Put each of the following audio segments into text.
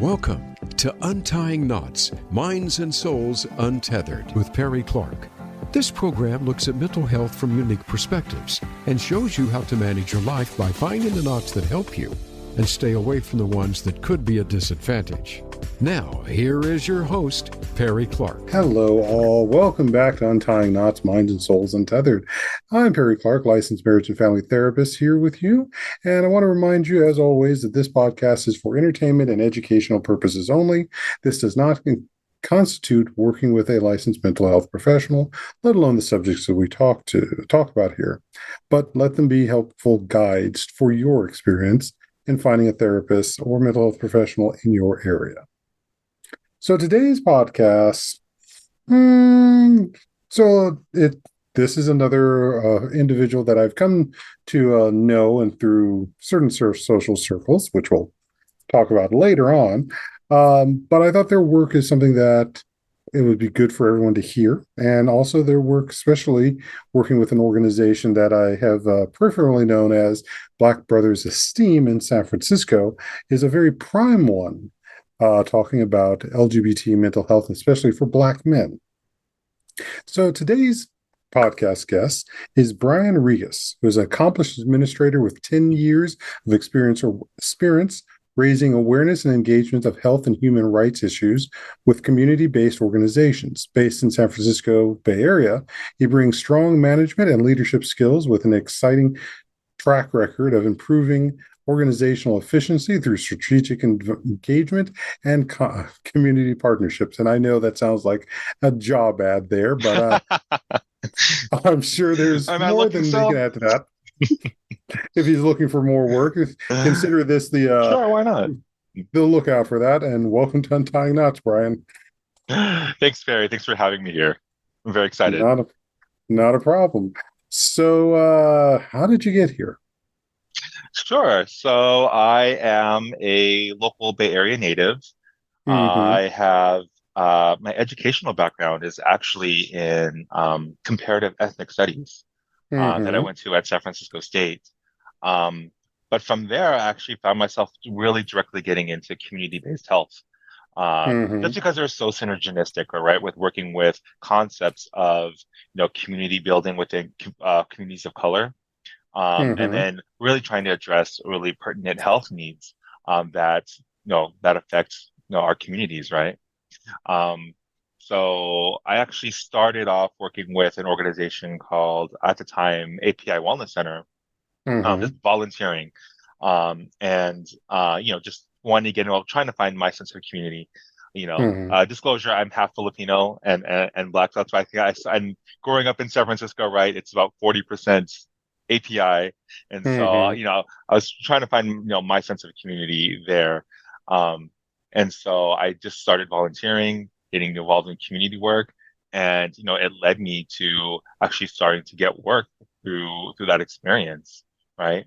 Welcome to Untying Knots, Minds and Souls Untethered with Perry Clark. This program looks at mental health from unique perspectives and shows you how to manage your life by finding the knots that help you and stay away from the ones that could be a disadvantage. Now, here is your host, Perry Clark. Hello, all. Welcome back to Untying Knots, Minds and Souls Untethered. I'm Perry Clark, licensed marriage and family therapist, here with you. And I want to remind you, as always, that this podcast is for entertainment and educational purposes only. This does not constitute working with a licensed mental health professional, let alone the subjects that we talk about here. But let them be helpful guides for your experience in finding a therapist or mental health professional in your area. So today's podcast, this is another individual that I've come to know and through certain social circles, which we'll talk about later on. But I thought their work is something that it would be good for everyone to hear. And also their work, especially working with an organization that I have peripherally known as Black Brothers Esteem in San Francisco, is a very prime one. Talking about LGBT mental health, especially for Black men. So today's podcast guest is Brian Ragas, who is an accomplished administrator with 10 years of experience raising awareness and engagement of health and human rights issues with community-based organizations. Based in San Francisco Bay Area, he brings strong management and leadership skills with an exciting track record of improving organizational efficiency through strategic engagement and community partnerships. And I know that sounds like a job ad there, but I'm sure there's more than we can add to that. If he's looking for more work, consider this sure, why not? The lookout for that. And welcome to Untying Knots, Brian. Thanks, Barry. Thanks for having me here. I'm very excited. Not a problem. So how did you get here? Sure. So I am a local Bay Area native. I have my educational background is actually in comparative ethnic studies that I went to at San Francisco State. But from there, I actually found myself really directly getting into community-based health. Just because they're so synergistic, right, with working with concepts of community building within communities of color. And then really trying to address really pertinent health needs that affect our communities, right? So I actually started off working with an organization called, at the time, API Wellness Center, just volunteering, and just wanting to get involved, trying to find my sense of community. Disclosure, I'm half Filipino and Black, so that's why I think I'm growing up in San Francisco, right? It's about 40% API, and so I was trying to find my sense of community there, and so I just started volunteering, getting involved in community work, and it led me to actually starting to get work through that experience, right?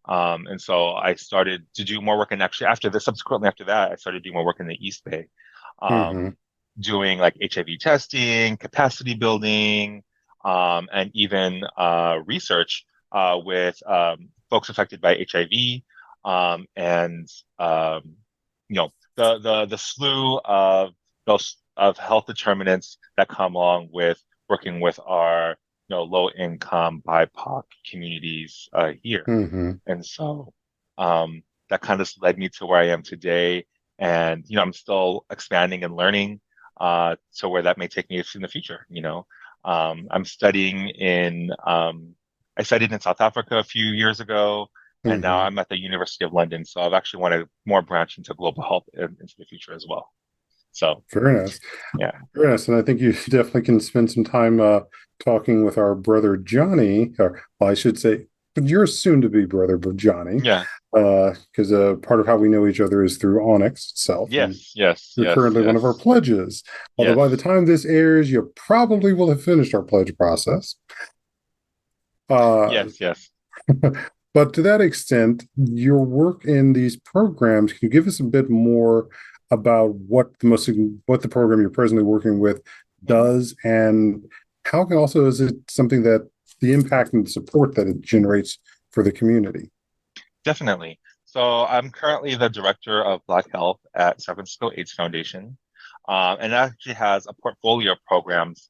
And so I started to do more work, and actually subsequently after that, I started doing more work in the East Bay, doing like HIV testing, capacity building, and even research with folks affected by HIV, and the slew of health determinants that come along with working with our low-income BIPOC communities here. And so that kind of led me to where I am today, and I'm still expanding and learning to where that may take me in the future. I'm studying I studied in South Africa a few years ago, and now I'm at the University of London. So I've actually wanted more branch into global health into the future as well. So very nice. Yeah. Very nice. And I think you definitely can spend some time talking with our brother Johnny, or I should say, your soon-to-be brother, Johnny. Yeah. Because part of how we know each other is through Onyx itself. Yes. You're currently one of our pledges. Although by the time this airs, you probably will have finished our pledge process. Yes. But to that extent, your work in these programs, can you give us a bit more about what the program you're presently working with does, and how is it something that the impact and the support that it generates for the community? Definitely. So I'm currently the director of Black Health at San Francisco AIDS Foundation, and it actually has a portfolio of programs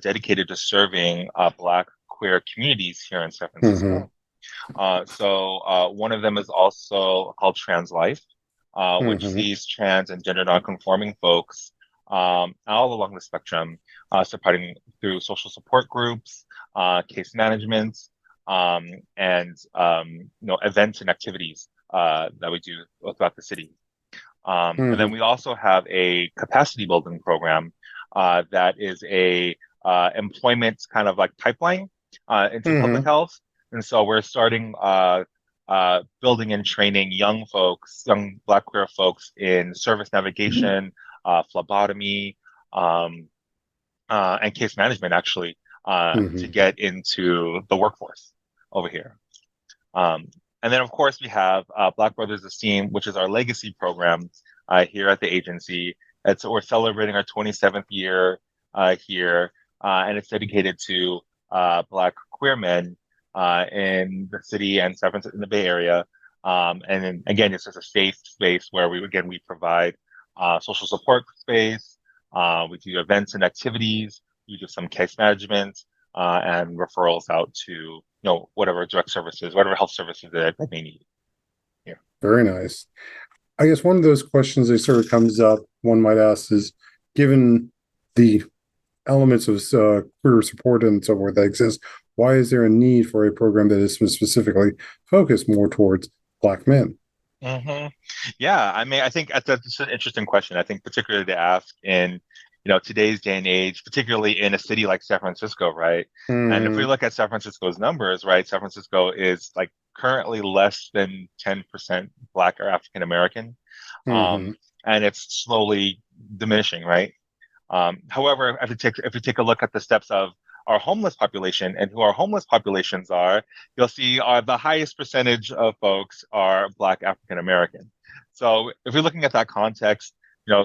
dedicated to serving Black queer communities here in San Mm-hmm. Francisco. One of them is also called Trans Life, which Mm-hmm. sees trans and gender nonconforming folks all along the spectrum, supporting through social support groups, case management, and events and activities that we do throughout the city. And then Mm-hmm. we also have a capacity building program that is a employment kind of like pipeline into public Mm-hmm. health. And so we're starting building and training young folks, young Black queer folks in service navigation, phlebotomy, um, and case management, actually, to Mm-hmm. get into the workforce over here. Um, and then, of course, we have Black Brothers Esteem, which is our legacy program here at the agency. We're celebrating our 27th year here, and it's dedicated to Black queer men in the city and San Francisco, in the Bay Area. And then, again, it's just a safe space where we provide social support space. We do events and activities. We do some case management and referrals out to whatever direct services, whatever health services that they need. Yeah. Very nice. I guess one of those questions that sort of comes up, one might ask, is given the elements of queer support and so forth that exist, why is there a need for a program that is specifically focused more towards Black men? hmm Yeah, I mean, I think that's an interesting question. I think particularly to ask in, today's day and age, particularly in a city like San Francisco, right? And if we Mm-hmm. look at San Francisco's numbers, right, San Francisco is like currently less than 10% Black or African American, Mm-hmm. and it's slowly diminishing, right? However, if we take a look at the steps of our homeless population and who our homeless populations are, you'll see the highest percentage of folks are Black African American. So if we're looking at that context,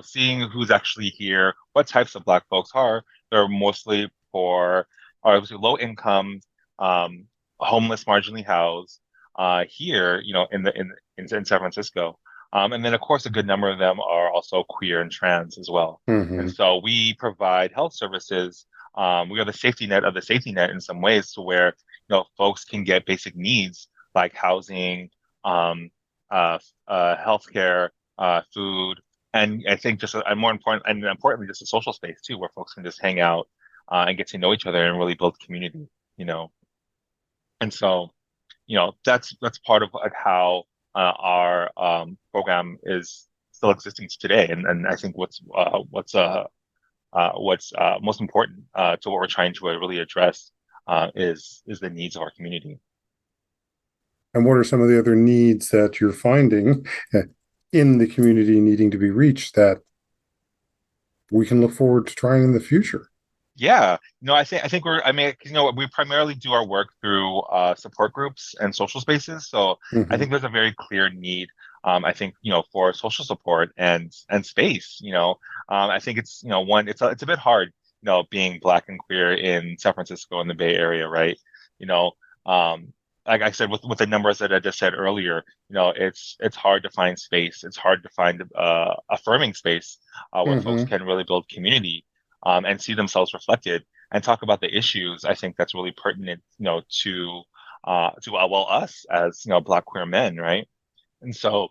seeing who's actually here, what types of Black folks are, they're mostly poor, are obviously low income, um, homeless, marginally housed here, in San Francisco. And then, of course, a good number of them are also queer and trans as well. And Mm-hmm. so we provide health services. We are the safety net of the safety net in some ways, to where folks can get basic needs like housing, healthcare, food, and I think importantly, just a social space too, where folks can just hang out and get to know each other and really build community. You know, and so that's part of like how our program is still existing today, and I think what's most important to what we're trying to really address is the needs of our community. And what are some of the other needs that you're finding in the community needing to be reached that we can look forward to trying in the future? Yeah, I think I mean, 'cause, we primarily do our work through support groups and social spaces. So I Mm-hmm. think there's a very clear need. I think for social support and space. I think it's it's a bit hard, being Black and queer in San Francisco and the Bay Area, right? You know, um, like I said, with the numbers that I just said earlier, it's hard to find space. It's hard to find affirming space where folks Mm-hmm. can really build community and see themselves reflected and talk about the issues. I think that's really pertinent, to us as Black queer men, right? And so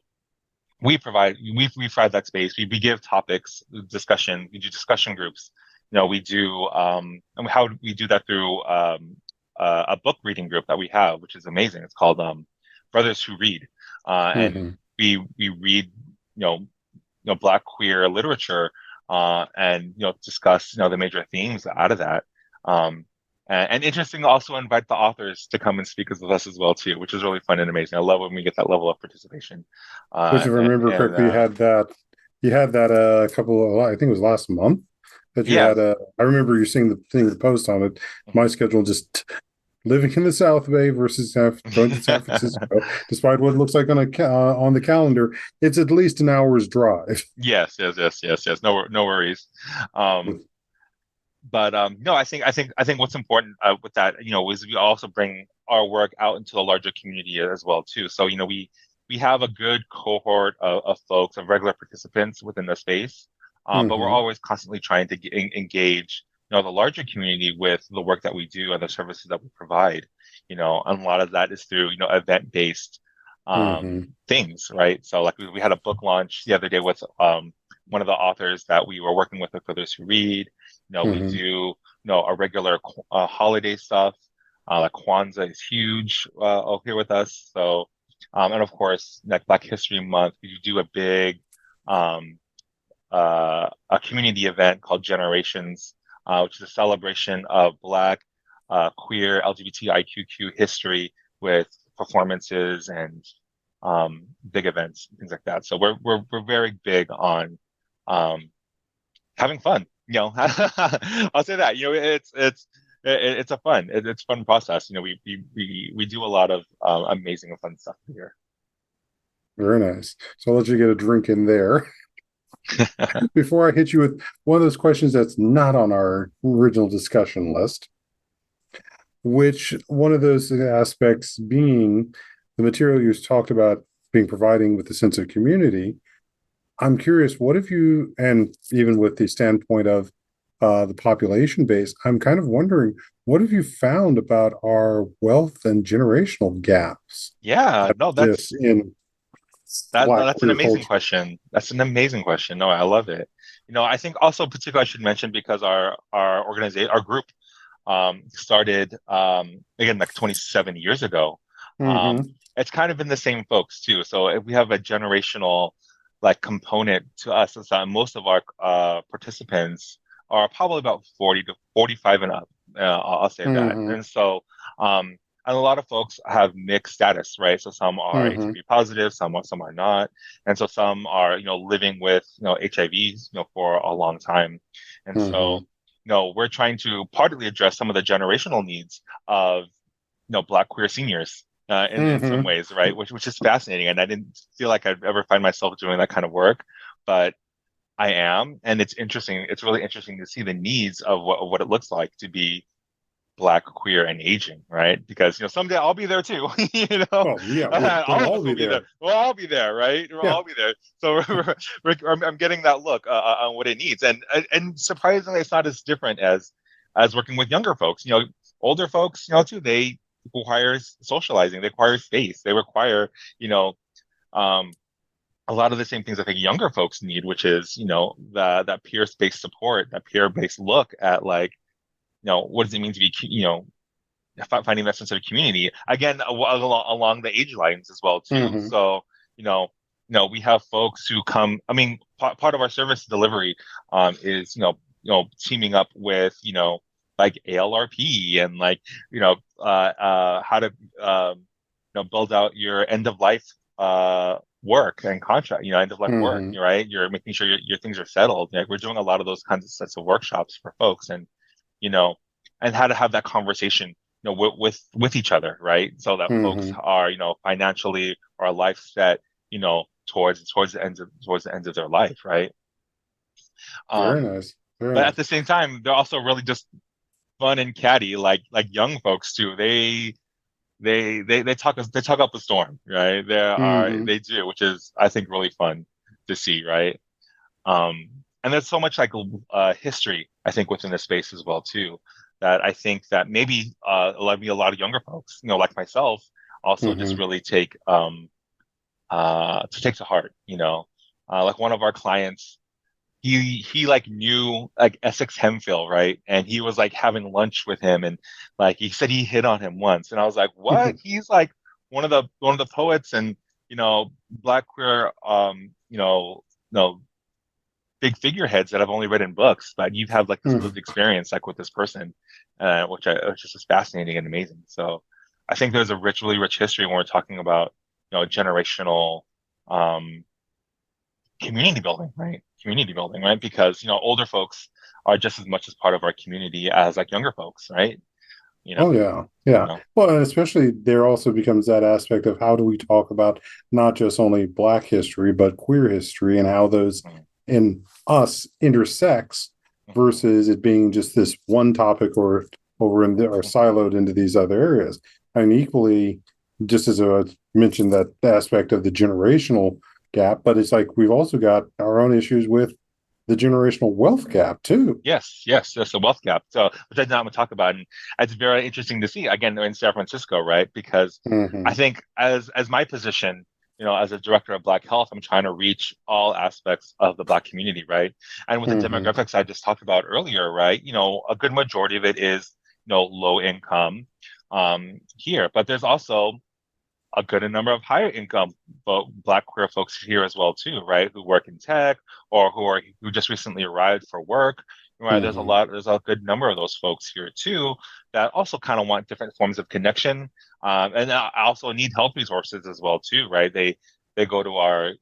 we provide that space. We give topics, discussion. We do discussion groups. We do and how we do that through a book reading group that we have, which is amazing. It's called Brothers Who Read, and Mm-hmm. we read Black queer literature and discuss the major themes out of that. Um, and interesting to also invite the authors to come and speak with us as well too, which is really fun and amazing. I love when we get that level of participation. Which, if I remember And correctly, you had that a couple of, I think it was last month that you Yeah. had I remember you seeing the post on it. My schedule just living in the South Bay versus going to San Francisco, despite what it looks like on the calendar, it's at least an hour's drive. Yes, yes, yes, yes, yes. No worries. Um, but no, I think what's important with that, is we also bring our work out into the larger community as well too. So we we have a good cohort of folks, of regular participants within the space, but we're Mm-hmm. always constantly trying to engage, the larger community with the work that we do and the services that we provide. And a lot of that is through, event-based Mm-hmm. things, right? So like we had a book launch the other day with one of the authors that we were working with Others Who Read. We Mm-hmm. do, a regular holiday stuff. Like Kwanzaa is huge here with us. So, and of course, like Black History Month, we do a big a community event called Generations, which is a celebration of Black, queer, LGBTIQQ history with performances and big events, things like that. So we're very big on um, having fun. I'll say that. It's a it's fun process. We do a lot of amazing and fun stuff here. Very nice. So I'll let you get a drink in there before I hit you with one of those questions that's not on our original discussion list. Which one of those aspects being the material you talked about being providing with the sense of community? I'm curious, what if you, and even with the standpoint of the population base, I'm kind of wondering, what have you found about our wealth and generational gaps Yeah, that no, exist in Black that's an queer amazing culture? question. That's an amazing question. No, I love it. I think also particularly I should mention because our organization, our group, started again like 27 years ago. Um, Mm-hmm. it's kind of been the same folks too. So if we have a generational like component to us, is that most of our participants are probably about 40 to 45 and up. I'll say that. Mm-hmm. And so and a lot of folks have mixed status, right? So some are Mm-hmm. HIV positive, some are not, and so some are living with HIVs for a long time, and so Mm-hmm. we're trying to partly address some of the generational needs of Black queer seniors in some Mm-hmm. ways, right? Which is fascinating, and I didn't feel like I'd ever find myself doing that kind of work, but I am, and it's interesting. It's really interesting to see the needs of what it looks like to be Black, queer, and aging, right? Because someday I'll be there too. Well, yeah, we'll All of all us will be be there. there. We'll all be there, right? We'll Yeah. all be there. So I'm getting that look on what it needs, and surprisingly, it's not as different as working with younger folks. Older folks, too. They require socializing. They require space. They require, um, a lot of the same things I think younger folks need, which is, that peer-based support, that peer-based look at like, what does it mean to be, finding that sense of community again along the age lines as well too. Mm-hmm. So you know, we have folks who come. I mean, part of our service delivery is teaming up with like ALRP and like how to build out your end of life work and contract, end of life work, Mm-hmm. right? You're making sure your things are settled. Like we're doing a lot of those kinds of sets of workshops for folks, and you know, and how to have that conversation, with each other, right? So that folks Mm-hmm. are, financially or life set, towards the end of their life, right? Very Um, nice. Very but at nice. the same time, they're also really just fun and catty, like young folks too. They talk up the storm, right? Mm-hmm. They do, which is I think really fun to see, right? And there's so much like history, I think, within the space as well too, that I think that maybe maybe a lot of younger folks, like myself, also just Mm-hmm. really take to heart. Like one of our clients, he like knew like Essex Hemphill, right? And he was like having lunch with him, and like he said he hit on him once, and I was like, what? He's like one of the poets and Black queer big figureheads that I've only read in books, but you have like this lived experience like with this person, which is just fascinating and amazing. So I think there's a really rich history when we're talking about generational um, community building, right? Community building, right? Because older folks are just as much as part of our community as like younger folks, right? You know, Oh yeah, you yeah. know. Well, and especially there also becomes that aspect of how do we talk about not just only Black history but queer history and how those Mhm, in us intersects mhm, versus it being just this one topic or over in or mhm, siloed into these other areas. And equally, just as I mentioned that aspect of the generational gap, but it's like we've also got our own issues with the generational wealth gap too. Yes, there's a wealth gap. So, which I not want to talk about, and it's very interesting to see again in San Francisco, right? Because I Mm-hmm. think as my position, as a director of Black Health, I'm trying to reach all aspects of the Black community, right? And with the Mm-hmm. demographics I just talked about earlier, right? A good majority of it is low income here, but there's also a good number of higher income Black queer folks here as well too, right? Who work in tech or who just recently arrived for work. Right? Mm-hmm. There's a good number of those folks here too that also kind of want different forms of connection, and also need health resources as well too, right? They go to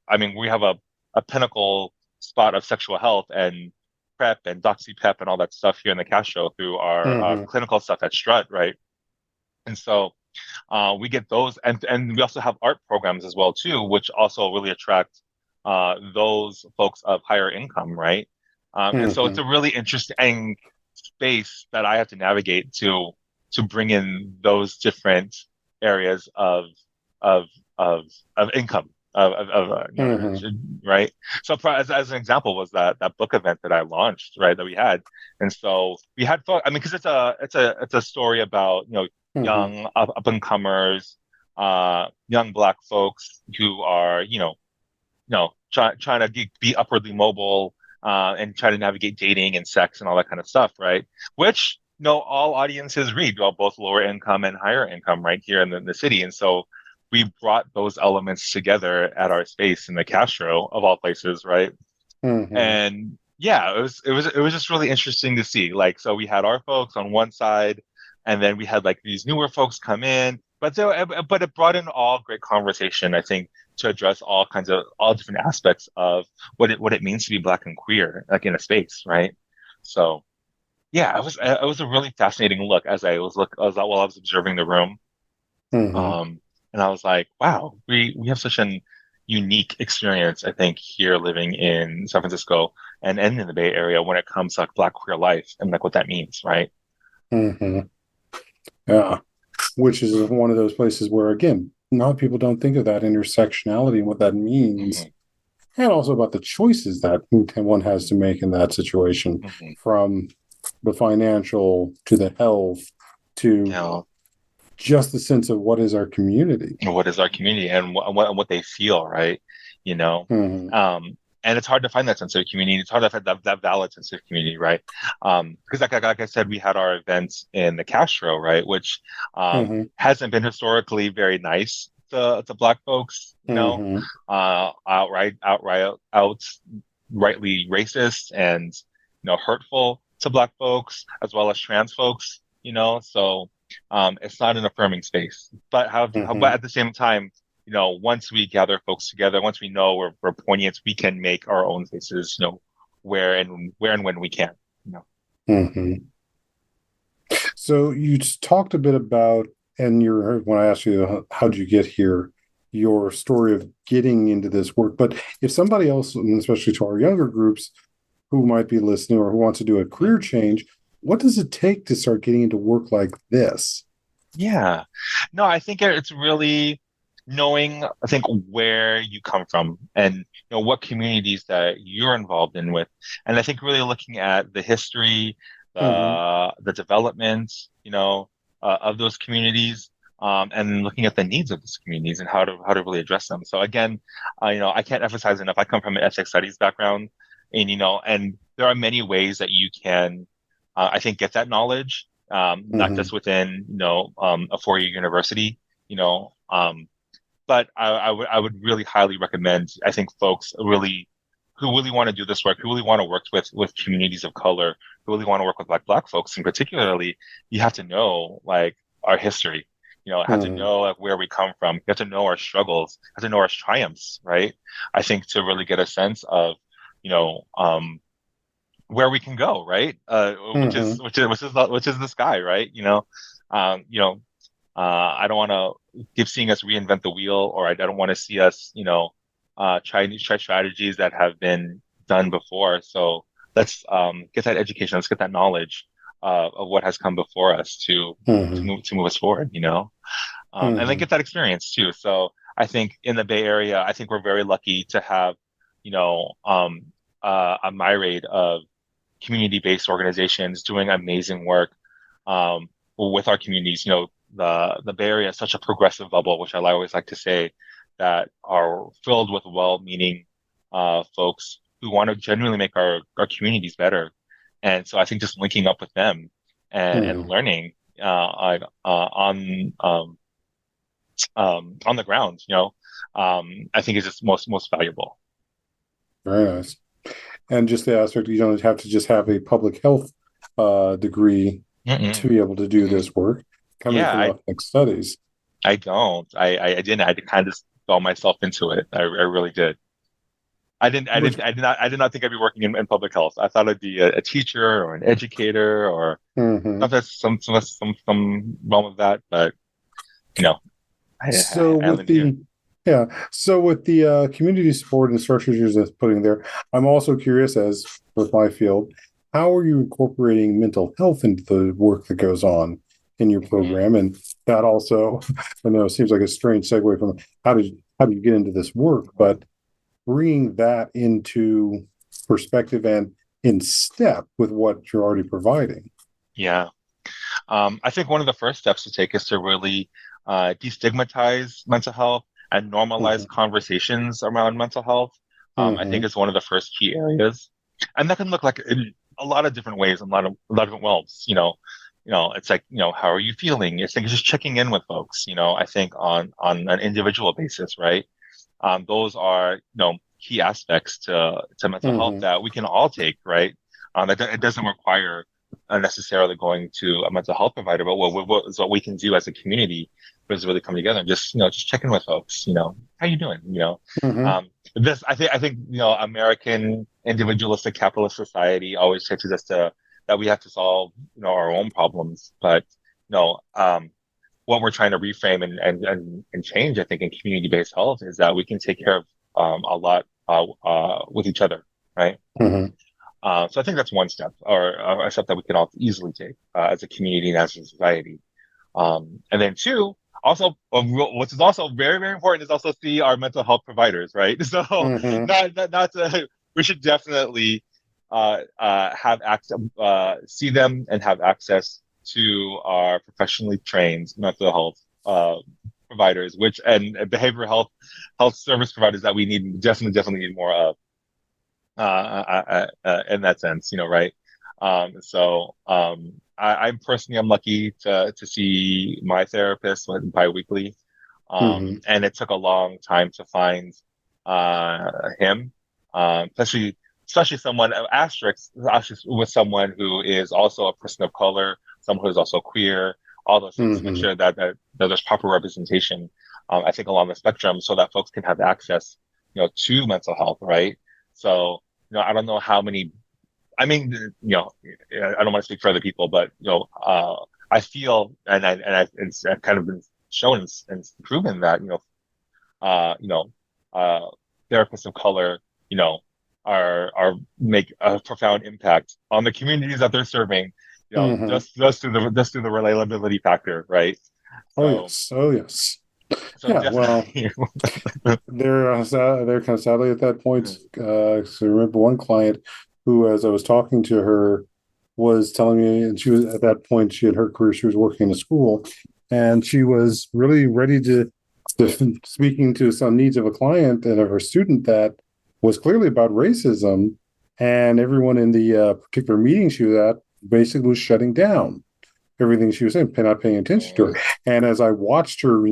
I mean, we have a pinnacle spot of sexual health and PrEP and DoxyPep and all that stuff here in the Castro through our Mm-hmm. clinical stuff at Strut, right? And so we get those, and we also have art programs as well too, which also really attract those folks of higher income, right? And so Mm-hmm. it's a really interesting space that I have to navigate to bring in those different areas of of of income Mm-hmm. right. So as an example was that book event that I launched, right, that we had. And so we had I mean, because it's a story about Mm-hmm. young up and comers, young Black folks who are trying to be upwardly mobile, and try to navigate dating and sex and all that kind of stuff, right? Which all audiences read, well, both lower income and higher income, right here in the city. And so we brought those elements together at our space in the Castro of all places, right? Mm-hmm. And yeah, it was just really interesting to see. Like, so we had our folks on one side, and then we had like these newer folks come in, but it brought in all great conversation, I think, to address all different aspects of what it means to be Black and queer, like in a space, right? So yeah, it was a really fascinating look while I was observing the room. Mm-hmm. Um, and I was like, wow, we have such an unique experience, I think, here living in San Francisco and in the Bay Area when it comes to like Black queer life and like what that means, right? Mm-hmm. Yeah. Which is one of those places where, again, a lot of people don't think of that intersectionality and what that means, Hmm. and also about the choices that one has to make in that situation, Hmm. from the financial to the health You to know, just the sense of what is our community. what is our community and what they feel, right? You know, Mm-hmm. and it's hard to find that sense of community. It's hard to find that valid sense of community, right? Because like I said, we had our events in the Castro, right, which Mm-hmm. hasn't been historically very nice to Black folks, Mm-hmm. outrightly racist and hurtful to Black folks as well as trans folks, so it's not an affirming space. But Mm-hmm. at the same time, once we gather folks together, once we know we're poignant, we can make our own spaces, where and when we can, you know. Mm-hmm. So you talked a bit about, and when I asked you how'd you get here, your story of getting into this work. But if somebody else, and especially to our younger groups who might be listening or who wants to do a Mhm. career change, what does it take to start getting into work like this? Yeah. No, I think it's really knowing, I think, where you come from and what communities that you're involved in with. And I think really looking at the history, Mm-hmm. the development, of those communities, and looking at the needs of those communities and how to really address them. So again, I can't emphasize enough. I come from an ethnic studies background, and and there are many ways that you can, I think, get that knowledge, not Mm-hmm. just within, a four-year university, you know, but I would really highly recommend, I think, folks who really want to do this work, who really want to work with communities of color, who really want to work with Black folks, and particularly, you have to know like our history. Have to Mm-hmm. know like where we come from. You have to know our struggles. Have to know our triumphs, right? I think to really get a sense of, you know, where we can go, right? Which is Mm-hmm. which is which is the sky, right? Um, you know, I don't want to keep seeing us reinvent the wheel, or I don't want to see us, try strategies that have been done before. So let's get that education, let's get that knowledge of what has come before us to Mm-hmm. move us forward. And they get that experience too. So I think in the Bay Area, I think we're very lucky to have, a myriad of community-based organizations doing amazing work with our communities. The Bay Area is such a progressive bubble, which I always like to say, that are filled with well-meaning folks who want to genuinely make our communities better. And so I think just linking up with them and learning on the ground, I think is just most valuable. Very nice. And just the aspect, you don't have to just have a public health degree to be able to do this work. Coming from ethnic studies. I don't. I didn't. I kind of just throw myself into it. I really did. I did not think I'd be working in public health. I thought I'd be a teacher or an educator or that's some realm of that, but So with the community support and structures you're just putting there, I'm also curious, as with my field, how are you incorporating mental health into the work that goes on in your program? And that also, I know it seems like a strange segue from how do you get into this work, but bringing that into perspective and in step with what you're already providing. Yeah. I think one of the first steps to take is to really destigmatize mental health and normalize conversations around mental health. I think it's one of the first key areas. And that can look like in a lot of different ways, in a lot of different realms. It's like, how are you feeling? It's like just checking in with folks, I think on an individual basis, right? Those are, key aspects to mental health that we can all take, right? It doesn't require necessarily going to a mental health provider, but what we can do as a community is really come together and just check in with folks, how you doing? This, I think, American individualistic capitalist society always teaches us that we have to solve, our own problems. But, what we're trying to reframe and change, I think, in community-based health is that we can take care of a lot with each other, right? So I think that's one step, or a step that we can all easily take as a community and as a society. And then two, also, which is also very, very important, is also see our mental health providers, right? So we should definitely have access, see them and have access to our professionally trained mental health providers, and behavioral health service providers that we definitely need more of. In that sense, right? I personally am lucky to see my therapist bi-weekly. And it took a long time to find him, especially someone with someone who is also a person of color, someone who is also queer, all those things to make sure that there's proper representation, I think, along the spectrum, so that folks can have access, to mental health, right? So, I don't know how many, I mean, I don't want to speak for other people, but, I feel, it's kind of been shown and proven that, therapists of color, make a profound impact on the communities that they're serving, just through the relatability factor, right? Oh yes. So yeah, well, they're kind of sadly at that point. So I remember one client who, as I was talking to her, was telling me, and she was at that point, she had her career, she was working in a school, and she was really ready to speaking to some needs of a client and of her student that was clearly about racism, and everyone in the particular meeting she was at basically was shutting down everything she was saying, not paying attention to her. And as I watched her,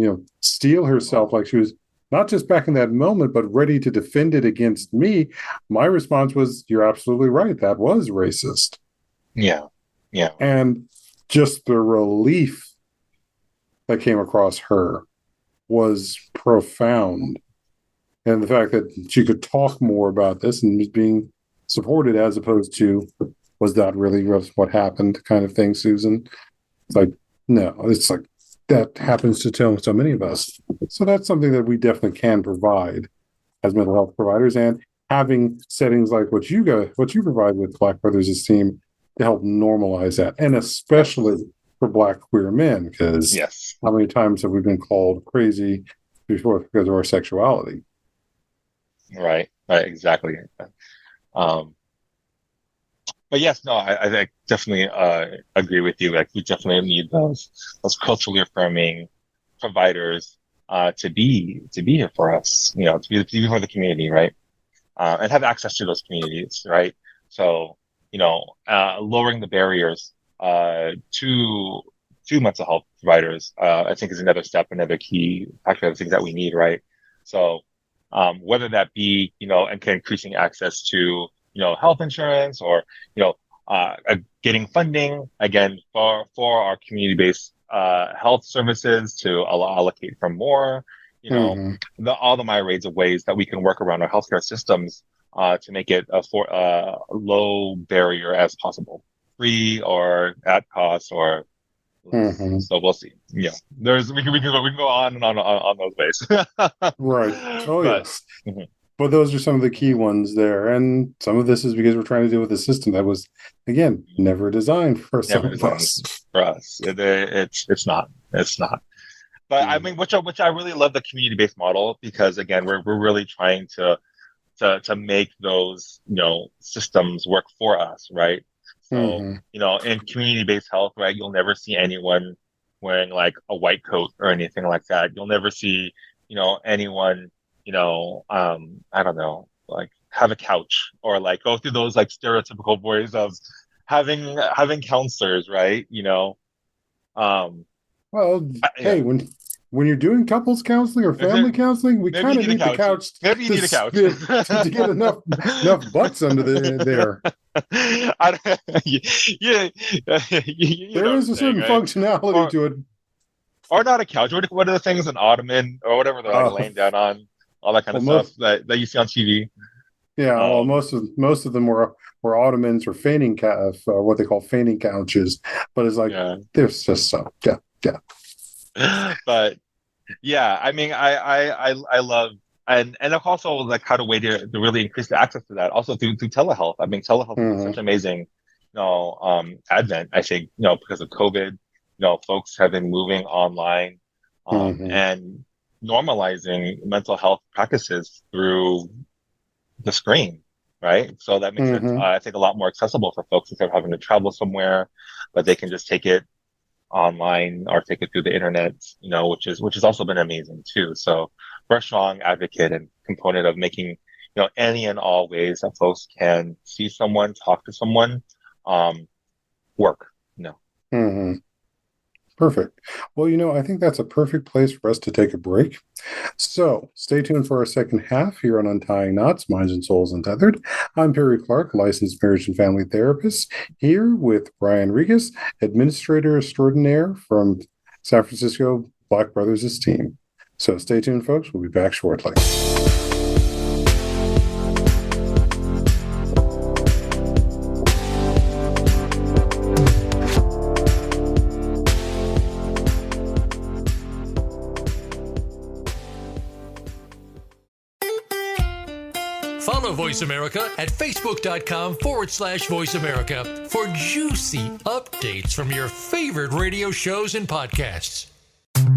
steel herself, like she was not just back in that moment, but ready to defend it against me, my response was, "You're absolutely right. That was racist." Yeah. And just the relief that came across her was profound. And the fact that she could talk more about this and was being supported, as opposed to, "Was that really what happened?" kind of thing, Susan. It's like, no, it's like that happens to so many of us. So that's something that we definitely can provide as mental health providers, and having settings like what you provide with Black Brothers Esteem to help normalize that, and especially for Black queer men, because Yes. how many times have we been called crazy before because of our sexuality? Right. Right. Exactly. Um, but yes, no, I definitely agree with you. Like we definitely need those culturally affirming providers to be here for us, to be for the community, right? And have access to those communities, right? So, lowering the barriers to mental health providers, I think is another step, another key factor of things that we need, right? So, whether that be, and increasing access to, health insurance or, getting funding again for our community-based health services to allocate from more, Mm-hmm. all the myriads of ways that we can work around our healthcare systems to make it a low barrier as possible, free or at cost or less. Mm-hmm. So we'll see. Yeah, we can go on and on those ways. Right. Oh, But yes. mhm, But those are some of the key ones there. And some of this is because we're trying to deal with a system that was, again, never designed for some never of designed us. for us. It's not. But I mean, which I really love the community-based model because again, we're really trying to make those systems work for us, right? So Mm-hmm. in community-based health, right, you'll never see anyone wearing like a white coat or anything like that. You'll never see anyone I don't know, like have a couch or like go through those like stereotypical ways of having counselors, right? Um, Well, yeah. hey, when you're doing couples counseling or family counseling, we Maybe you kind of need a need the couch. couch Maybe you to need a couch. to get enough butts under there. I don't, you There know what is I'm a saying, certain right? functionality Or to it. or not a couch. What are the things, an ottoman or whatever they're like Uh, laying down on, all that kind well, of stuff that you see on TV. yeah, well, Um, most of them were ottomans or what they call fainting couches, but it's like yeah. there's just so yeah. But yeah, I mean, I love and also like how to way to really increase the access to that also through telehealth. I mean, telehealth has been Mm-hmm. such an amazing, advent. I think because of COVID, folks have been moving online, Mm-hmm. and normalizing mental health practices through the screen, right? So that makes it, Mm-hmm. I think, a lot more accessible for folks instead of having to travel somewhere, but they can just take it online or take it through the internet, which has also been amazing too. So we're a strong advocate and component of making, any and all ways that folks can see someone, talk to someone, um, work. Mm-hmm. Perfect. Well, I think that's a perfect place for us to take a break. So stay tuned for our second half here on Untying Knots, Minds and Souls Untethered. I'm Perry Clark, licensed marriage and family therapist, here with Brian Regas, administrator extraordinaire from San Francisco Black Brothers Esteem. So stay tuned, folks. We'll be back shortly. Follow Voice America at facebook.com/Voice America for juicy updates from your favorite radio shows and podcasts.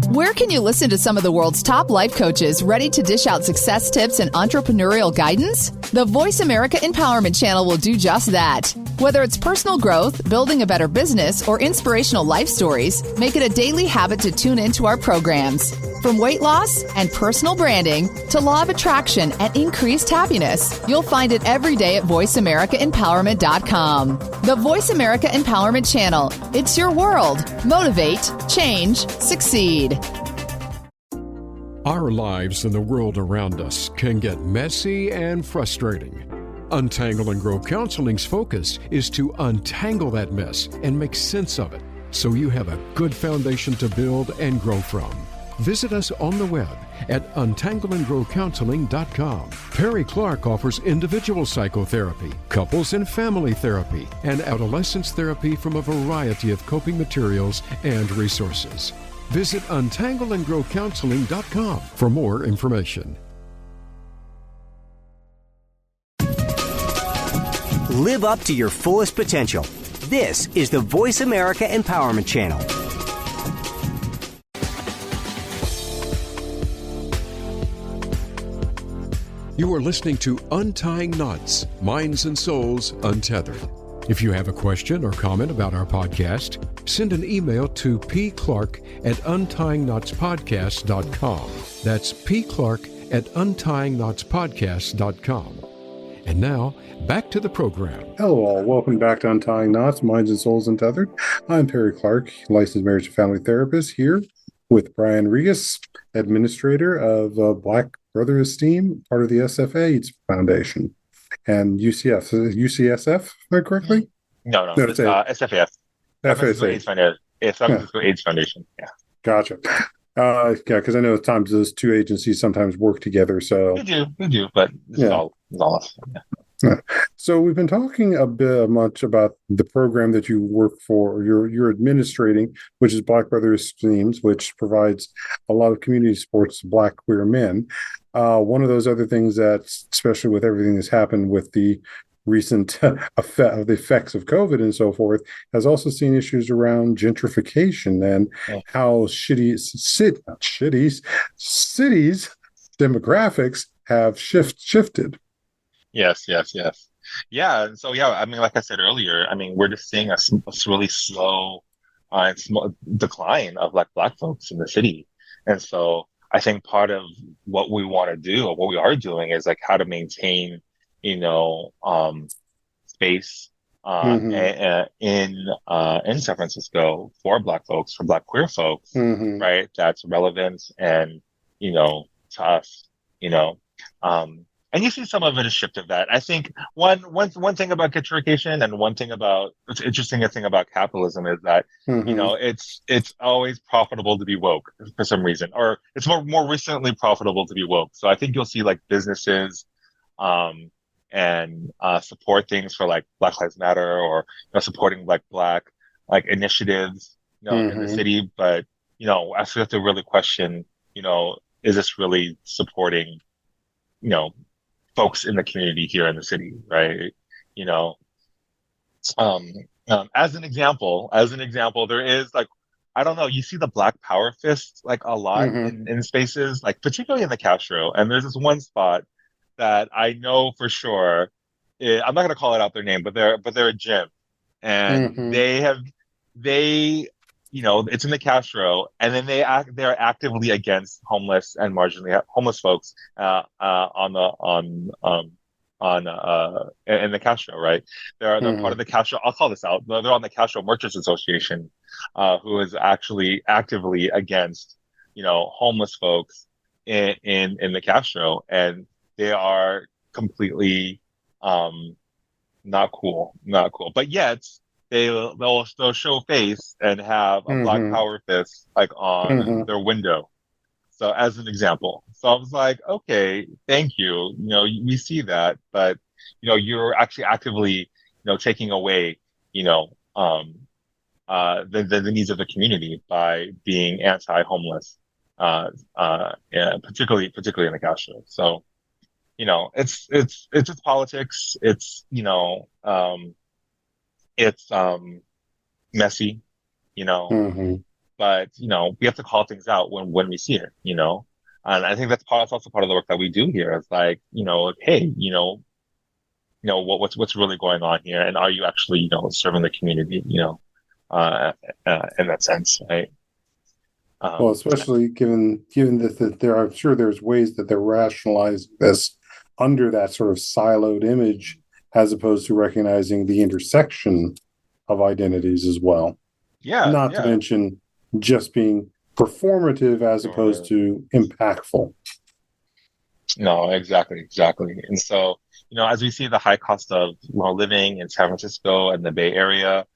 Where can you listen to some of the world's top life coaches ready to dish out success tips and entrepreneurial guidance? The Voice America Empowerment Channel will do just that. Whether it's personal growth, building a better business, or inspirational life stories, make it a daily habit to tune into our programs. From weight loss and personal branding to law of attraction and increased happiness, you'll find it every day at VoiceAmericaEmpowerment.com. The Voice America Empowerment Channel. It's your world. Motivate, change, succeed. Our lives and the world around us can get messy and frustrating. Untangle and Grow Counseling's focus is to untangle that mess and make sense of it so you have a good foundation to build and grow from. Visit us on the web at untangleandgrowcounseling.com. Perry Clark offers individual psychotherapy, couples and family therapy, and adolescence therapy from a variety of coping materials and resources. Visit untangleandgrowcounseling.com for more information. Live up to your fullest potential. This is the Voice America Empowerment Channel. You are listening to Untying Knots, Minds and Souls Untethered. If you have a question or comment about our podcast, send an email to pclark@untyingknotspodcast.com. That's pclark@untyingknotspodcast.com. And now, back to the program. Hello all, welcome back to Untying Knots, Minds and Souls Untethered. I'm Perry Clark, licensed marriage and family therapist, here with Brian Ragas, administrator of Black Brother Esteem, part of the SF AIDS Foundation, and UCSF, am I correctly? No, it's SFAF. FSA. It's San Francisco AIDS Foundation. Yeah. Gotcha. Yeah, because I know at times those two agencies sometimes work together. So We do, but this is all us. Yeah. Yeah. So we've been talking a bit much about the program that you work for, you're administrating, which is Black Brothers Esteem, which provides a lot of community supports to Black queer men. One of those other things that, especially with everything that's happened with the recent effects of COVID and so forth, has also seen issues around gentrification and how cities demographics have shifted. Yes. Yeah. And so, I mean, like I said earlier, I mean, we're just seeing a really slow decline of Black folks in the city. And so I think part of what we want to do, or what we are doing, is how to maintain, space in San Francisco for Black folks, for Black queer folks, right? That's relevant and, to us, and you see some of it is shifted that. I think one thing about gentrification and one thing about what's interesting thing about capitalism is that it's always profitable to be woke for some reason, or it's more recently profitable to be woke. So I think you'll see businesses and support things for Black Lives Matter, or supporting Black initiatives in the city. But I still have to really question, is this really supporting folks in the community here in the city, right? As an example, there is I don't know, you see the Black Power fist a lot in spaces, particularly in the Castro. And there's this one spot that I know for sure, I'm not going to call it out their name, but they're a gym, and it's in the Castro, and then they're actively against homeless and marginally homeless folks in the Castro, right? They're part of the Castro. I'll call this out. They're on the Castro Merchants Association, who is actually actively against homeless folks in the Castro, and they are completely not cool. But yet they'll show face and have a Black Power fist on their window. So as an example, so I was like, okay, thank you. We see that, but you're actually actively taking away the needs of the community by being anti-homeless, particularly in the Castro. So it's just politics. It's it's messy, but we have to call things out when we see it, and I think that's also part of the work that we do here. It's hey, what's really going on here, and are you actually serving the community, in that sense, right? Well, especially given that I'm sure there's ways that they're rationalizing this under that sort of siloed image, as opposed to recognizing the intersection of identities as well. Yeah. Not to mention just being performative as opposed to impactful. No, exactly. And so, as we see the high cost of living in San Francisco and the Bay Area,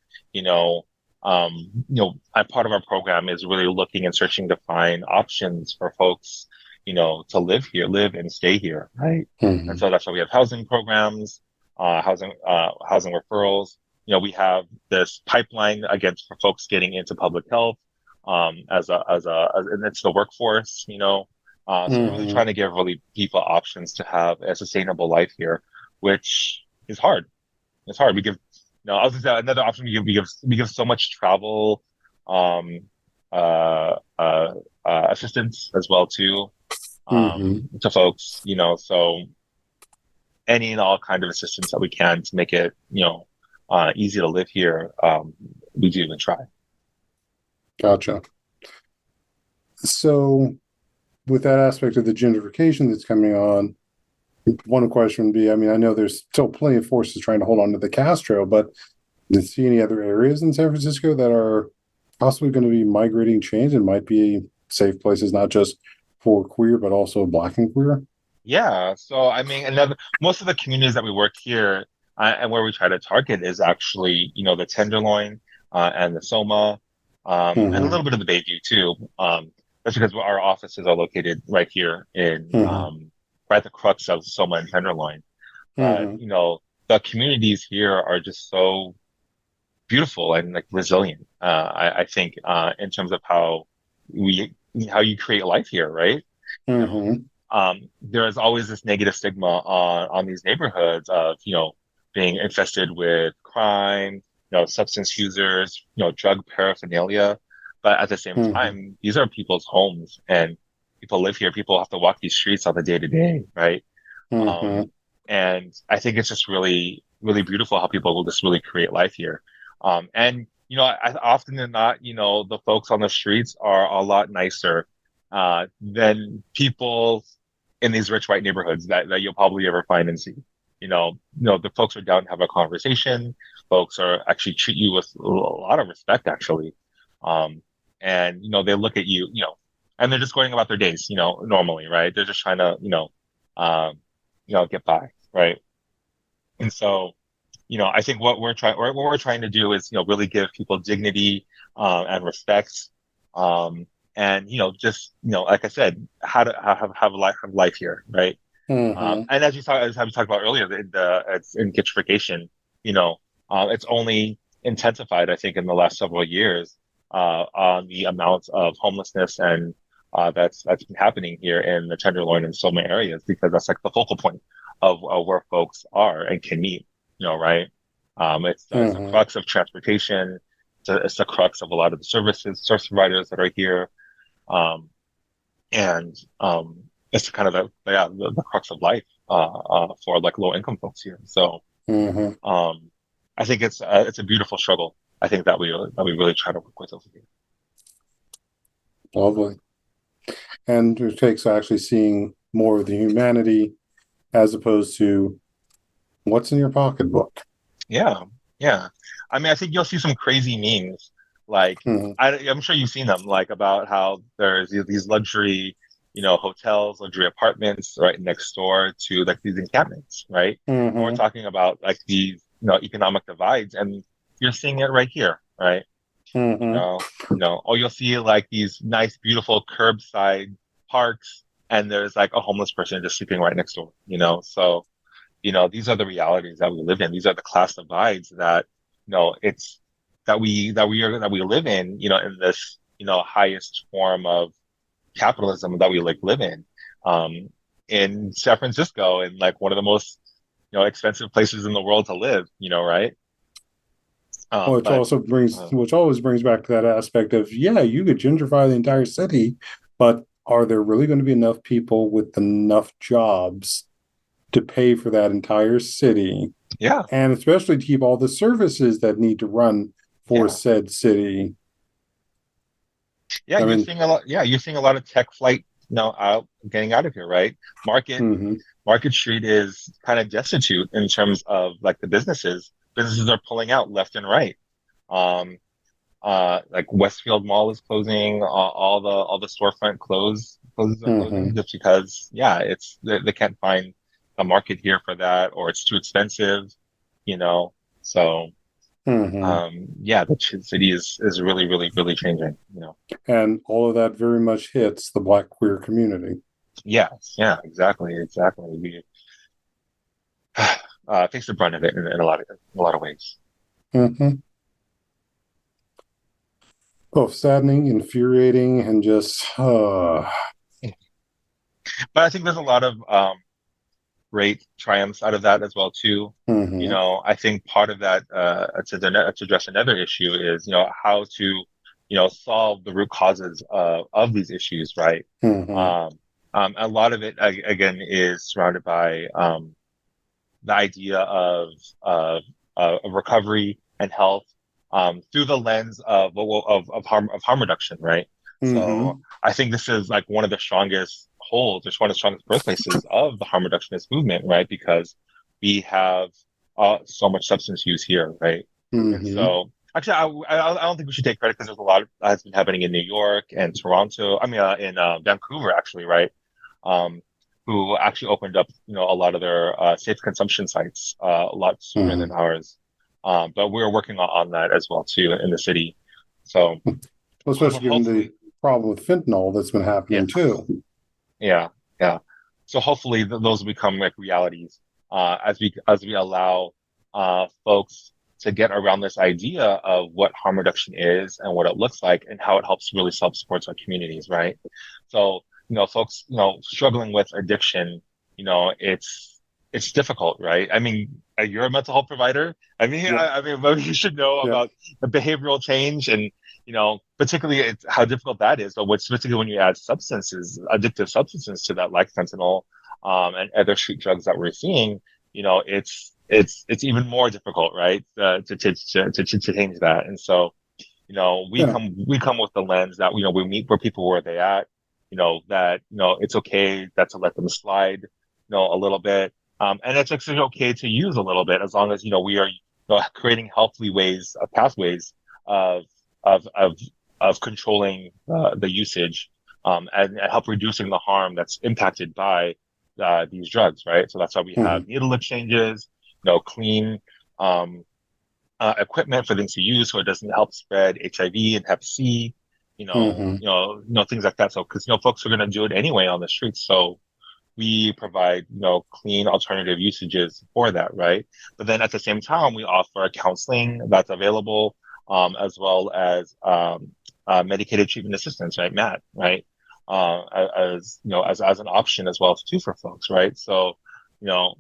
part of our program is really looking and searching to find options for folks, to live and stay here, right? And so that's why we have housing programs, housing referrals. We have this pipeline for folks getting into public health, and it's the workforce. So we're really trying to give people options to have a sustainable life here, which is hard. It's hard. We give No, I was gonna say another option we give so much travel um uh uh assistance as well too Mm-hmm. to folks, so any and all kind of assistance that we can to make it, easy to live here, we do and try. Gotcha. So, with that aspect of the gentrification that's coming on, one question would be, I mean, I know there's still plenty of forces trying to hold on to the Castro, but do you see any other areas in San Francisco that are possibly going to be migrating change and might be safe places, not just for queer, but also Black and queer? Yeah. So, I mean, most of the communities that we work here and where we try to target is actually, the Tenderloin and the Soma, and a Mm-hmm. little bit of the Bayview too. That's because our offices are located right here in, Mm-hmm. right at the crux of Soma and Tenderloin. But, Mm-hmm. the communities here are just so beautiful and like resilient. I think, in terms of how you create life here, right? You know, Mm-hmm. there is always this negative stigma on these neighborhoods of, being infested with crime, substance users, drug paraphernalia. But at the same Mm-hmm. time, these are people's homes and people live here. People have to walk these streets on the day to day, right? Mm-hmm. Um, and I think it's just really, really beautiful how people will just really create life here. And often than not, the folks on the streets are a lot nicer than people in these rich white neighborhoods that you'll probably ever find and see. The folks are down to have a conversation. Folks are actually treat you with a lot of respect, actually. Um, and they look at you, and they're just going about their days, normally, right? They're just trying to, get by, right? And so, I think what we're trying to do is, really give people dignity, and respect, and just like I said, how to have life here, right? Mm-hmm. And as we talked about earlier, it's in gentrification, it's only intensified, I think, in the last several years, on the amount of homelessness and that's been happening here in the Tenderloin and Soma areas, because that's like the focal point of where folks are and can meet, right? It's the Mm-hmm. crux of transportation. It's the crux of a lot of the service providers that are here. Um, and it's kind of the crux of life for like low income folks here. So Mm-hmm. I think it's a beautiful struggle. I think that we really try to work with over here. Lovely. And it takes actually seeing more of the humanity as opposed to what's in your pocketbook. Yeah, yeah. I mean, I think you'll see some crazy memes. Like, Mm-hmm. I'm sure you've seen them, like about how there's these luxury, hotels, luxury apartments right next door to like these encampments, right? And we're Mm-hmm. talking about like these, economic divides, and you're seeing it right here, right? Mm-hmm. Or you'll see like these nice, beautiful curbside parks, and there's like a homeless person just sleeping right next door, So, these are the realities that we live in. These are the class divides that, it's that we live in this, highest form of capitalism that we like live um, in San Francisco, and like one of the most, expensive places in the world to live, right? Which But also brings, uh, which always brings back to that aspect of, yeah, you could gentrify the entire city, but are there really going to be enough people with enough jobs to pay for that entire city? yeah, And especially to keep all the services that need to run for yeah, said city. yeah. I You're mean, seeing a lot. Yeah, you're seeing a lot of tech flight, getting out of here, right? Market mm-hmm. Market Street is kind of destitute in terms of like the businesses. Businesses are pulling out left and right. Um, like Westfield Mall is closing. All the storefront closes are Mm-hmm. closing just because, yeah, they can't find a market here for that, or it's too expensive, you know. So, Mm-hmm. yeah, the city is really, really, really changing. And all of that very much hits the Black queer community. Yes, yeah, exactly. We face the brunt of it in a lot of ways. Mm-hmm. Both saddening, infuriating, and just But I think there's a lot of great triumphs out of that as well too. Mm-hmm. You know, I think part of that to address another issue is, you know, how to, you know, solve the root causes of these issues, right? Mm-hmm. A lot of it again is surrounded by the idea of recovery and health through the lens of harm reduction, right? Mm-hmm. So I think this is like one of the strongest holds, or one of the strongest birthplaces of the harm reductionist movement, right? Because we have so much substance use here, right? And Mm-hmm. so actually, I don't think we should take credit, because there's a lot of that's been happening in New York and Toronto. I mean, in Vancouver, actually, right? Who actually opened up, you know, a lot of their safe consumption sites a lot sooner than ours. But we're working on that as well too in the city. So, Well, especially given the hopefully, problem with fentanyl that's been happening yes, too. yeah, yeah. So hopefully those become like realities as we allow folks to get around this idea of what harm reduction is and what it looks like and how it helps really self-supports our communities, right? So, you know, folks, you know, struggling with addiction, you know, it's difficult, right? I mean, you're a mental health provider. I mean, Yeah. I mean, maybe you should know Yeah. about the behavioral change and, you know, particularly how difficult that is. But what's particularly when you add substances, addictive substances to that, like fentanyl, and other street drugs that we're seeing, you know, it's even more difficult, right? To change that. And so, you know, we Yeah. come with the lens that, you know, we meet where people where they at, you know, that, you know, it's okay that to let them slide, you know, a little bit. And it's actually okay to use a little bit, as long as, you know, we are, you know, creating healthy ways, pathways of of of of controlling the usage, and help reducing the harm that's impacted by these drugs, right? So that's why we have Mm-hmm. needle exchanges, you know, clean equipment for things to use, so it doesn't help spread HIV and Hep C, Mm-hmm. things like that. So because, you know, folks are going to do it anyway on the streets, so we provide, you know, clean alternative usages for that, right? But then at the same time, we offer counseling that's available, as well as medicated treatment assistance, right, Matt, right? As you know, as an option as well too for folks, right? So, you know,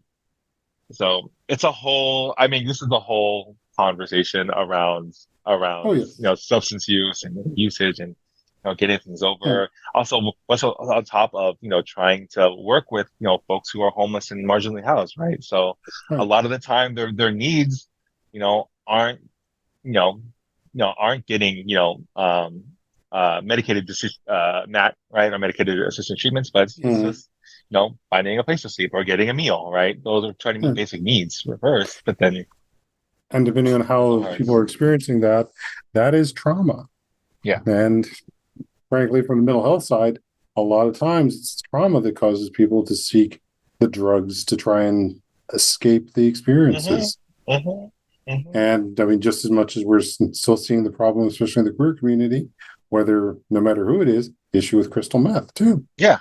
so it's a whole. I mean, this is the whole conversation Oh, around, you yes. know, substance use and usage and, you know, getting things Yeah. over. Also, what's on top of, you know, trying to work with, you know, folks who are homeless and marginally housed, right? So a Right. lot of the time their needs, you know, aren't, you know, aren't getting, you know, MAT, right, or medicated assisted treatments, but it's Mm-hmm. just, you know, finding a place to sleep or getting a meal, right? Those are trying to meet Right. basic needs first, but then And depending on those are how hard. people are experiencing that, that is trauma. Yeah. And frankly, from the mental health side, a lot of times it's trauma that causes people to seek the drugs to try and escape the experiences. And I mean, just as much as we're still seeing the problem, especially in the queer community, whether no matter who it is, issue with crystal meth too. Yeah.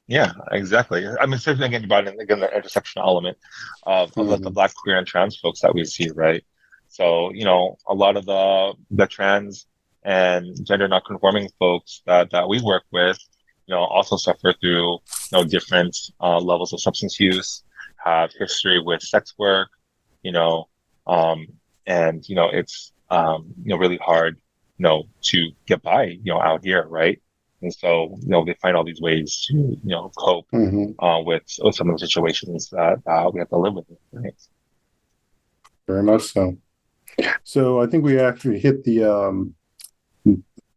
Yeah, exactly. I mean, same thing again, about again the intersectional element of like the Mm-hmm. Black, queer, and trans folks that we see, right? So, you know, a lot of the trans and gender nonconforming folks that we work with, you know, also suffer through, you know, different levels of substance use, have history with sex work, you know, um, and you know, it's you know, really hard, you know, to get by, you know, out here, right? And so, you know, they find all these ways to, you know, cope Mm-hmm. with some of the situations that we have to live with, right? Very much so. So I think we actually hit the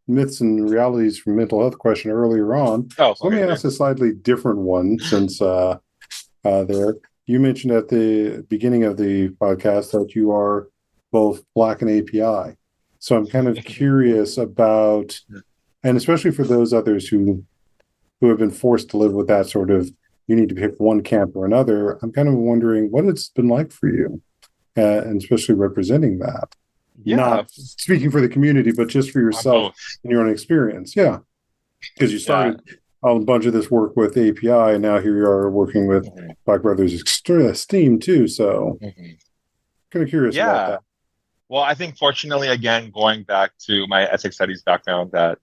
myths and realities from mental health question earlier on. Oh, So let me okay, ask a slightly different one since there you mentioned at the beginning of the podcast that you are both Black and API. So I'm kind of great. curious about, and especially for those others who have been forced to live with that sort of, you need to pick one camp or another. I'm kind of wondering what it's been like for you, and especially representing that. Yeah, Not speaking for the community, but just for yourself both. and your own experience. Yeah, because you Yeah. started a bunch of this work with API, and now here you are working with Black Brothers Esteem too. So, kind of curious about Yeah. that. Well, I think fortunately, again, going back to my ethnic studies background, that,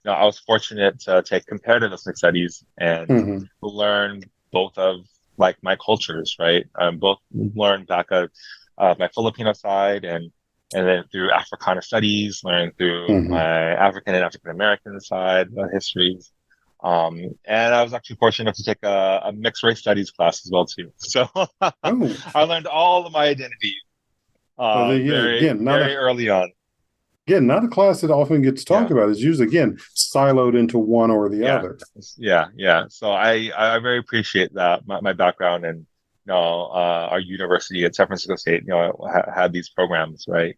you know, I was fortunate to take comparative ethnic studies and Mm-hmm. learn both of like my cultures, right? Both learned back at my Filipino side and then through Africana studies, learned through my African and African American side histories. And I was actually fortunate enough to take a mixed race studies class as well too. So I learned all of my identities very early on. Again, not a class that often gets talked about. It's usually, again, siloed into one or the other. Yeah. So I very appreciate that. My background and our university at San Francisco State, had these programs, right?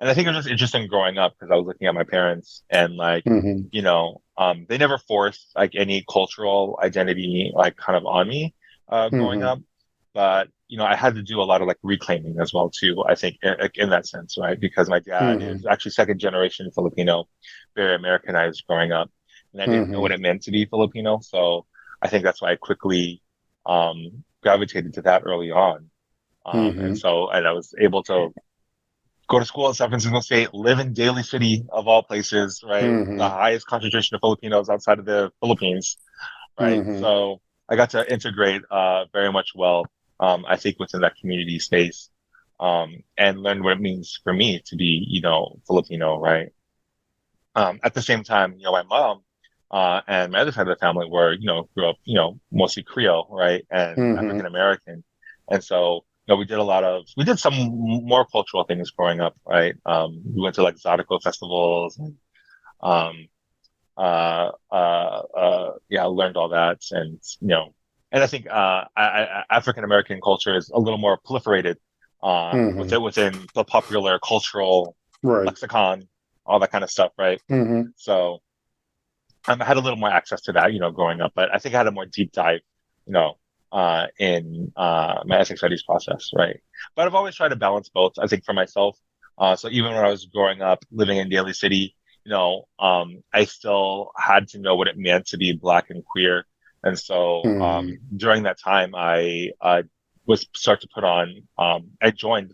And I think it was just interesting growing up because I was looking at my parents and they never forced like any cultural identity like kind of on me growing up, but I had to do a lot of like reclaiming as well too. I think in that sense, right? Because my dad is actually second generation Filipino, very Americanized growing up, and I didn't know what it meant to be Filipino. So I think that's why I quickly gravitated to that early on, and I was able to go to school at San Francisco State, live in Daly City of all places, right? The highest concentration of Filipinos outside of the Philippines, right? So I got to integrate very much well. I think within that community space, and learn what it means for me to be, Filipino, right? At the same time, my mom, and my other side of the family grew up, mostly Creole, right? And African American. And so, we did some more cultural things growing up, right? We went to like Zydeco festivals and, learned all that and I think African American culture is a little more proliferated within the popular cultural lexicon, all that kind of stuff, right? So I had a little more access to that, growing up, but I think I had a more deep dive, in my ethnic studies process, right? But I've always tried to balance both, I think, for myself. So even when I was growing up, living in Daly City, I still had to know what it meant to be Black and queer. And so during that time, I joined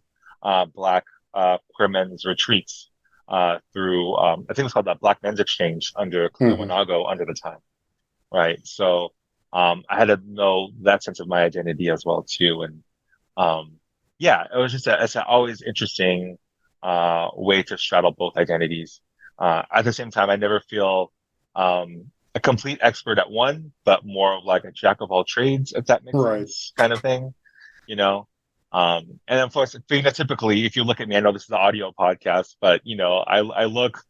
Black queer men's retreats through, I think it was called the BlackMen's Exchange under Wanago under the time, right? So I had to know that sense of my identity as well too. And it was just it's an always interesting way to straddle both identities. At the same time, I never feel a complete expert at one, but more of like a jack of all trades, if that makes sense, kind of thing, and of course, phenotypically, if you look at me, I know this is an audio podcast, but I look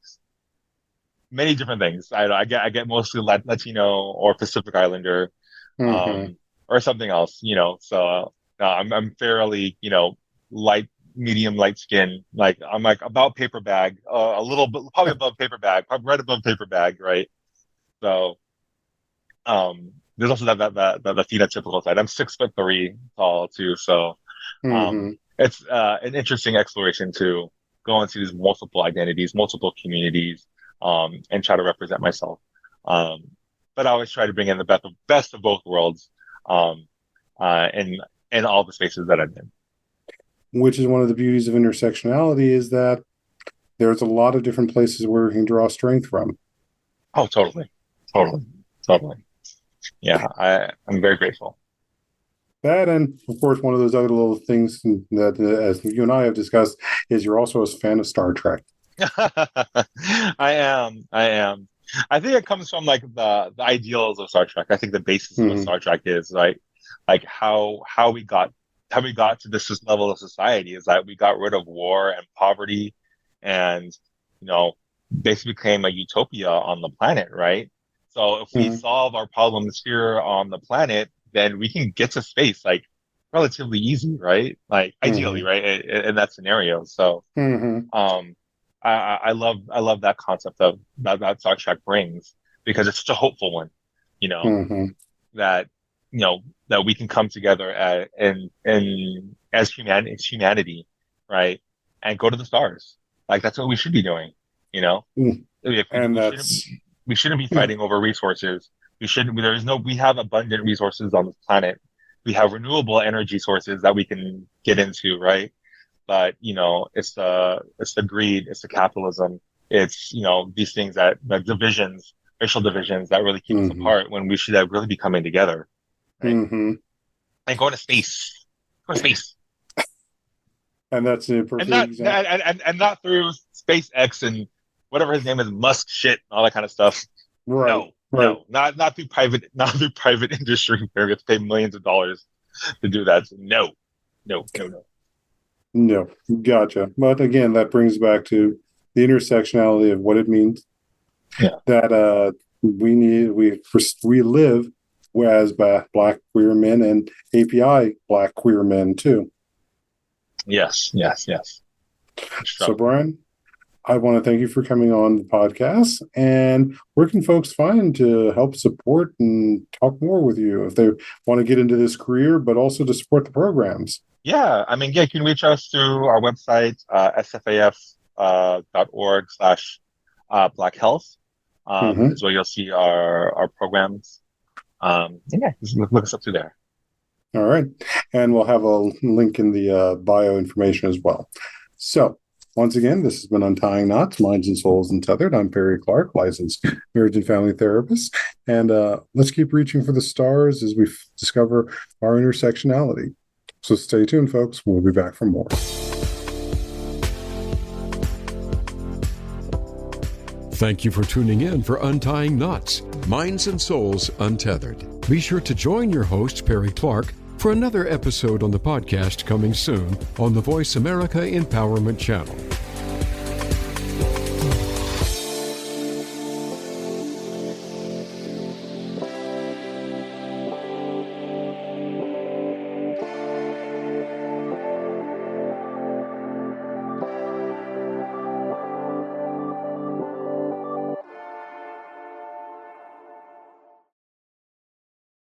many different things. I get mostly Latino or Pacific Islander, or something else, so I'm fairly, light, medium light skin. Like I'm like about paper bag, a little bit, probably above paper bag, probably right above paper bag, right? So, there's also that phenotypical side. I'm 6'3" tall too, so it's an interesting exploration to go into these multiple identities, multiple communities, and try to represent myself. But I always try to bring in the best of both worlds, in all the spaces that I'm in. Which is one of the beauties of intersectionality, is that there's a lot of different places where we can draw strength from. Oh, totally. Yeah, I'm very grateful. That, and of course, one of those other little things that, as you and I have discussed, is you're also a fan of Star Trek. I am. I think it comes from like the ideals of Star Trek. I think the basis of what Star Trek is, like how we got to this level of society is that we got rid of war and poverty, and basically became a utopia on the planet, right? So if we solve our problems here on the planet, then we can get to space like relatively easy, right? Like ideally, right? In that scenario. So, I love that concept of that Star Trek brings, because it's such a hopeful one, that that we can come together as humanity, right? And go to the stars. Like that's what we should be doing, We shouldn't be fighting over resources. We have abundant resources on this planet. We have renewable energy sources that we can get into, right? But, it's the greed, it's the capitalism, it's, these things that, the divisions, racial divisions that really keep us apart, when we should really be coming together. Right? and going to space. Go to space. And that's a perfect example. And not through SpaceX and whatever his name is, Musk shit, and all that kind of stuff. Right. No, not through private industry where we have to pay millions of dollars to do that. So no. No, gotcha. But again, that brings back to the intersectionality of what it means. Yeah. That we live as Black queer men and API Black queer men too. Yes. So Brian, I want to thank you for coming on the podcast. And where can folks find to help support and talk more with you if they want to get into this career, but also to support the programs? Yeah, I mean, you can reach us through our website, sfaf.org/Black Health. Is where you'll see our programs. Just look us up through there. All right. And we'll have a link in the bio information as well. So once again, this has been Untying Knots, Minds and Souls Untethered. I'm Perry Clark, licensed marriage and family therapist. And let's keep reaching for the stars as we discover our intersectionality. So stay tuned, folks. We'll be back for more. Thank you for tuning in for Untying Knots, Minds and Souls Untethered. Be sure to join your host, Perry Clark, for another episode on the podcast coming soon on the Voice America Empowerment Channel.